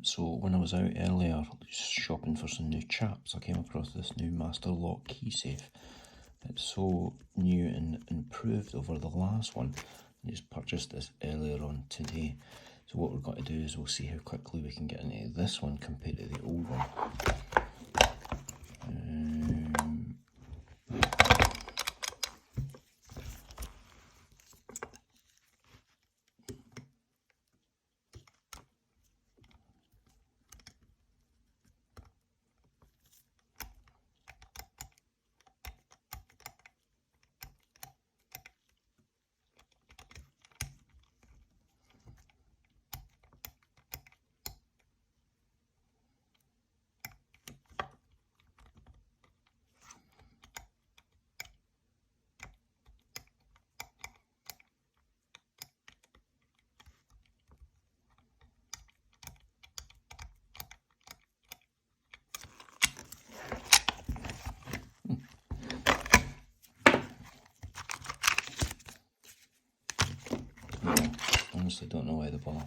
So when I was out earlier shopping for some new chaps, I came across this new master lock key safe. It's so new and improved over the last one. I just purchased this earlier on today. So what we're going to do is we'll see how quickly we can get into this one compared to the old one. Honestly don't know why the ball